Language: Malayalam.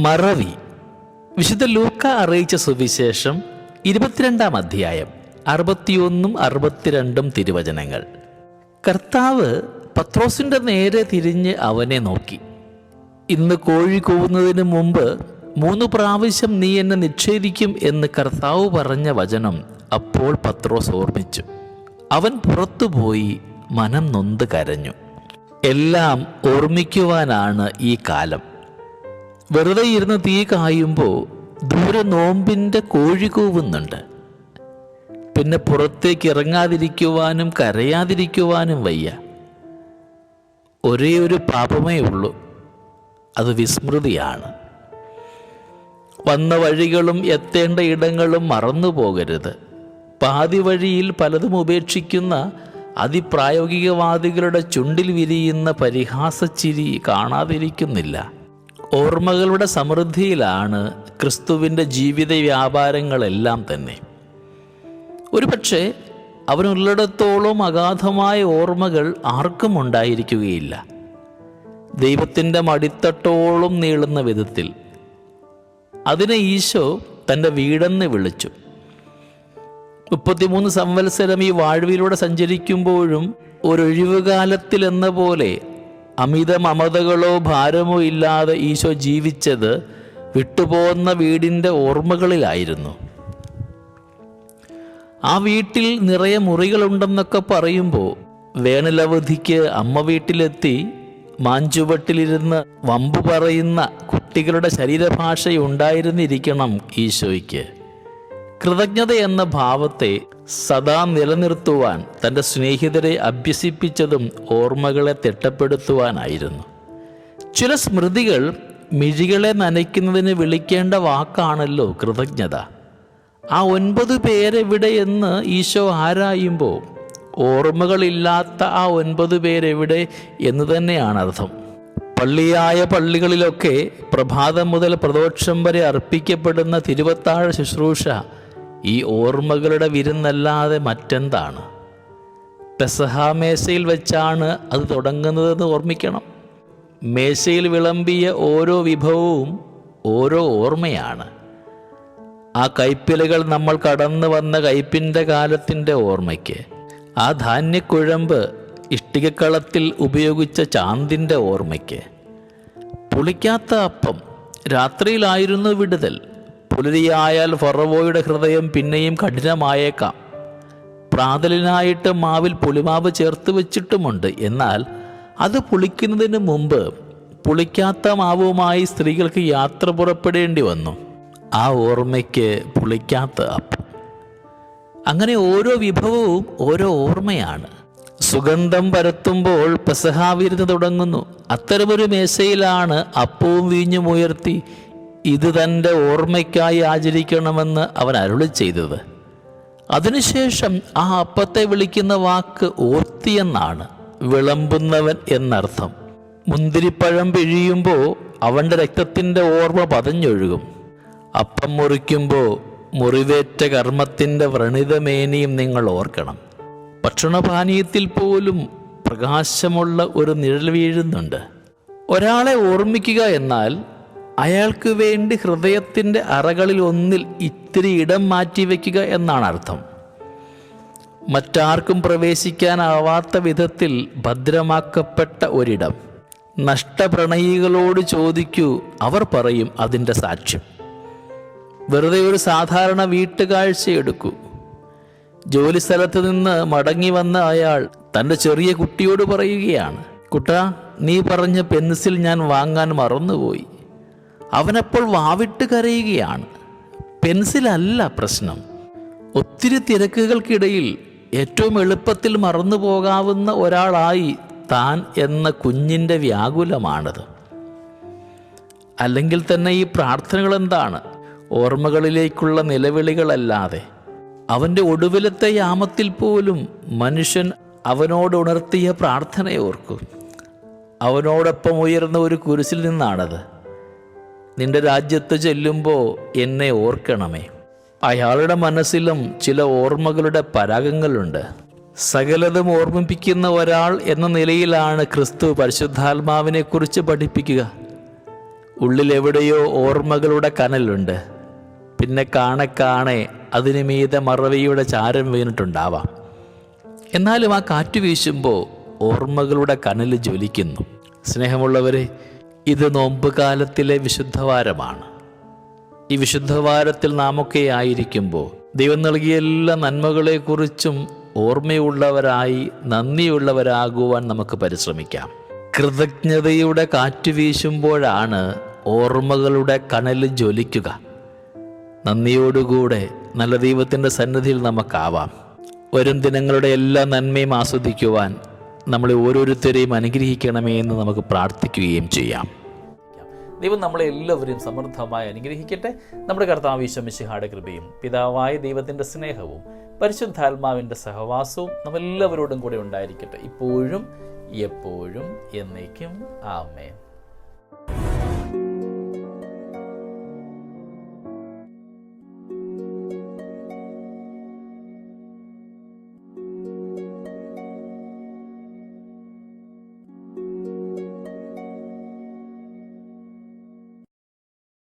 മറവി. വിശുദ്ധ ലൂക്ക അറിയിച്ച സുവിശേഷം 22-ാം അധ്യായം 61 62 തിരുവചനങ്ങൾ. കർത്താവ് പത്രോസിൻ്റെ നേരെ തിരിഞ്ഞ് അവനെ നോക്കി. ഇന്ന് കോഴി കൂവുന്നതിന് മുമ്പ് 3 പ്രാവശ്യം നീ എന്നെ നിഷേധിക്കും എന്ന് കർത്താവ് പറഞ്ഞ വചനം അപ്പോൾ പത്രോസ് ഓർമ്മിച്ചു. അവൻ പുറത്തുപോയി മനം നൊന്ത് കരഞ്ഞു. എല്ലാം ഓർമ്മിക്കുവാനാണ് ഈ കാലം. വെറുതെ ഇരുന്ന് തീ കായുമ്പോൾ ദൂരെ നോമ്പിൻ്റെ കോഴി കൂവുന്നുണ്ട്. പിന്നെ പുറത്തേക്ക് ഇറങ്ങാതിരിക്കുവാനും കരയാതിരിക്കുവാനും വയ്യ. ഒരേ ഒരു പാപമേ ഉള്ളൂ, അത് വിസ്മൃതിയാണ്. വന്ന വഴികളും എത്തേണ്ട ഇടങ്ങളും മറന്നു പോകരുത്. പാതി വഴിയിൽ പലതും ഉപേക്ഷിക്കുന്ന അതിപ്രായോഗികവാദികളുടെ ചുണ്ടിൽ വിരിയുന്ന പരിഹാസച്ചിരി കാണാതിരിക്കുന്നില്ല. ഓർമ്മകളുടെ സമൃദ്ധിയിലാണ് ക്രിസ്തുവിൻ്റെ ജീവിത വ്യാപാരങ്ങളെല്ലാം തന്നെ. ഒരുപക്ഷെ അവനുള്ളിടത്തോളം അഗാധമായ ഓർമ്മകൾ ആർക്കും ഉണ്ടായിരിക്കുകയില്ല. ദൈവത്തിൻ്റെ മടിത്തട്ടോളം നീളുന്ന വിധത്തിൽ അതിനെ ഈശോ തൻ്റെ വീടെന്ന് വിളിച്ചു. 33 സംവത്സരം ഈ വാഴ്വിലൂടെ സഞ്ചരിക്കുമ്പോഴും ഒരൊഴിവുകാലത്തിൽ എന്ന പോലെ അമിത മമതകളോ ഭാരമോ ഇല്ലാതെ ഈശോ ജീവിച്ചത് വിട്ടുപോകുന്ന വീടിൻ്റെ ഓർമ്മകളിലായിരുന്നു. ആ വീട്ടിൽ നിറയെ മുറികളുണ്ടെന്നൊക്കെ പറയുമ്പോൾ വേനലവധിക്ക് അമ്മ വീട്ടിലെത്തി മാഞ്ചുവട്ടിലിരുന്ന് വമ്പു പറയുന്ന കുട്ടികളുടെ ശരീരഭാഷയുണ്ടായിരുന്നിരിക്കണം ഈശോയ്ക്ക്. കൃതജ്ഞത എന്ന ഭാവത്തെ സദാ നിലനിർത്തുവാൻ തൻ്റെ സ്നേഹിതരെ അഭ്യസിപ്പിച്ചതും ഓർമ്മകളെ തിട്ടപ്പെടുത്തുവാനായിരുന്നു. ചില സ്മൃതികൾ മിഴികളെ നനയ്ക്കുന്നതിന് വിളിക്കേണ്ട വാക്കാണല്ലോ കൃതജ്ഞത. ആ 9 പേരെവിടെയെന്ന് ഈശോ ആരായുമ്പോൾ ഓർമ്മകളില്ലാത്ത ആ 9 പേരെവിടെ എന്ന് തന്നെയാണ് അർത്ഥം. പള്ളിയായ പള്ളികളിലൊക്കെ പ്രഭാതം മുതൽ പ്രദോഷം വരെ അർപ്പിക്കപ്പെടുന്ന തിരുവത്താഴ ശുശ്രൂഷ ഈ ഓർമ്മകളുടെ വിരുന്നല്ലാതെ മറ്റെന്താണ്? പെസഹ മേശയിൽ വെച്ചാണ് അത് തുടങ്ങുന്നതെന്ന് ഓർമ്മിക്കണം. മേശയിൽ വിളമ്പിയ ഓരോ വിഭവവും ഓരോ ഓർമ്മയാണ്. ആ കൈപ്പിലകൾ നമ്മൾ കടന്നു വന്ന കയ്പിൻ്റെ കാലത്തിൻ്റെ ഓർമ്മയ്ക്ക്, ആ ധാന്യക്കുഴമ്പ് ഇഷ്ടികക്കളത്തിൽ ഉപയോഗിച്ച ചാന്തിൻ്റെ ഓർമ്മയ്ക്ക്, പുളിക്കാത്ത അപ്പം, രാത്രിയിലായിരുന്നു വിടുതൽ, പുലരിയായാൽ ഫറവോയുടെ ഹൃദയം പിന്നെയും കഠിനമായേക്കാം, പ്രാതലിനായിട്ട് മാവിൽ പുളിമാവ് ചേർത്ത് വെച്ചിട്ടുമുണ്ട്, എന്നാൽ അത് പുളിക്കുന്നതിന് മുമ്പ് പുളിക്കാത്ത മാവുമായി സ്ത്രീകൾക്ക് യാത്ര പുറപ്പെടേണ്ടി വന്നു. ആ ഓർമ്മയ്ക്ക് പുളിക്കാത്ത അപ്പം. അങ്ങനെ ഓരോ വിഭവവും ഓരോ ഓർമ്മയാണ്. സുഗന്ധം പരത്തുമ്പോൾ പെസഹ വിരുന്ന് തുടങ്ങുന്നു. അത്തരമൊരു മേശയിലാണ് അപ്പവും വീഞ്ഞും ഉയർത്തി ഇത് തൻ്റെ ഓർമ്മയ്ക്കായി ആചരിക്കണമെന്ന് അവൻ അരുളി ചെയ്തത്. അതിനുശേഷം ആ അപ്പത്തെ വിളിക്കുന്ന വാക്ക് ഓർത്തിയെന്നാണ്, വിളമ്പുന്നവൻ എന്നർത്ഥം. മുന്തിരിപ്പഴം പിഴിയുമ്പോൾ അവൻ്റെ രക്തത്തിൻ്റെ ഓർമ്മ പതഞ്ഞൊഴുകും. അപ്പം മുറിക്കുമ്പോൾ മുറിവേറ്റ കർമ്മത്തിൻ്റെ വ്രണിതമേനിയും നിങ്ങൾ ഓർക്കണം. ഭക്ഷണപാനീയത്തിൽ പോലും പ്രകാശമുള്ള ഒരു നിഴൽ വീഴുന്നുണ്ട്. ഒരാളെ ഓർമ്മിക്കുക എന്നാൽ അയാൾക്ക് വേണ്ടി ഹൃദയത്തിൻ്റെ അറകളിൽ ഒന്നിൽ ഇത്തിരി ഇടം മാറ്റിവെക്കുക എന്നാണ് അർത്ഥം. മറ്റാർക്കും പ്രവേശിക്കാനാവാത്ത വിധത്തിൽ ഭദ്രമാക്കപ്പെട്ട ഒരിടം. നഷ്ടപ്രണയികളോട് ചോദിക്കൂ, അവർ പറയും അതിൻ്റെ സാക്ഷ്യം. വെറുതെ ഒരു സാധാരണ വീട്ടുകാഴ്ചയെടുക്കൂ. ജോലിസ്ഥലത്ത് നിന്ന് മടങ്ങി വന്ന അയാൾ തൻ്റെ ചെറിയ കുട്ടിയോട് പറയുകയാണ്, കുട്ടാ, നീ പറഞ്ഞ പെൻസിൽ ഞാൻ വാങ്ങാൻ മറന്നുപോയി. അവനപ്പോൾ വാവിട്ട് കരയുകയാണ്. പെൻസിലല്ല പ്രശ്നം. ഒത്തിരി തിരക്കുകൾക്കിടയിൽ ഏറ്റവും എളുപ്പത്തിൽ മറന്നു പോകാവുന്ന ഒരാളായി താൻ എന്ന കുഞ്ഞിൻ്റെ വ്യാകുലമാണത്. അല്ലെങ്കിൽ തന്നെ ഈ പ്രാർത്ഥനകൾ എന്താണ്? ഓർമ്മകളിലേക്കുള്ള നിലവിളികളല്ലാതെ. അവൻ്റെ ഒടുവിലത്തെ യാമത്തിൽ പോലും മനുഷ്യൻ അവനോട് ഉണർത്തിയ പ്രാർത്ഥനയോർക്കും. അവനോടൊപ്പം ഉയർന്ന ഒരു കുരിശിൽ നിന്നാണത്. നിന്റെ രാജ്യത്ത് ചെല്ലുമ്പോൾ എന്നെ ഓർക്കണമേ. അയാളുടെ മനസ്സിലും ചില ഓർമ്മകളുടെ പരാഗങ്ങളുണ്ട്. സകലതും ഓർമ്മിപ്പിക്കുന്ന ഒരാൾ എന്ന നിലയിലാണ് ക്രിസ്തു പരിശുദ്ധാത്മാവിനെക്കുറിച്ച് പഠിപ്പിക്കുക. ഉള്ളിലെവിടെയോ ഓർമ്മകളുടെ കനലുണ്ട്. പിന്നെ കാണെ അതിനു മീതെ മറവിയുടെ ചാരം വീണിട്ടുണ്ടാവാം. എന്നാലും ആ കാറ്റ് വീശുമ്പോൾ ഓർമ്മകളുടെ കനൽ ജ്വലിക്കുന്നു. സ്നേഹമുള്ളവരെ, ഇത് നോമ്പ് കാലത്തിലെ വിശുദ്ധവാരമാണ്. ഈ വിശുദ്ധവാരത്തിൽ നാമൊക്കെ ആയിരിക്കുമ്പോൾ ദൈവം നൽകിയ എല്ലാ നന്മകളെക്കുറിച്ചും ഓർമ്മയുള്ളവരായി നന്ദിയുള്ളവരാകുവാൻ നമുക്ക് പരിശ്രമിക്കാം. കൃതജ്ഞതയുടെ കാറ്റ് വീശുമ്പോഴാണ് ഓർമ്മകളുടെ കനൽ ജ്വലിക്കുക. നന്ദിയോടുകൂടെ നല്ല ദൈവത്തിൻ്റെ സന്നിധിയിൽ നമുക്കാവാം. വരും ദിനങ്ങളുടെ എല്ലാ നന്മയും ആസ്വദിക്കുവാൻ നമ്മളെ ഓരോരുത്തരെയും അനുഗ്രഹിക്കണമേ എന്ന് നമുക്ക് പ്രാർത്ഥിക്കുകയും ചെയ്യാം. ദൈവം നമ്മളെ എല്ലാവരെയും സമൃദ്ധമായി അനുഗ്രഹിക്കട്ടെ. നമ്മുടെ കർത്താവ് ഈശോ മിശിഹായുടെ കൃപയും പിതാവായ ദൈവത്തിൻ്റെ സ്നേഹവും പരിശുദ്ധാത്മാവിൻ്റെ സഹവാസവും നമ്മളെല്ലാവരോടും കൂടെ ഉണ്ടായിരിക്കട്ടെ, ഇപ്പോഴും എപ്പോഴും എന്നേക്കും. ആമേൻ.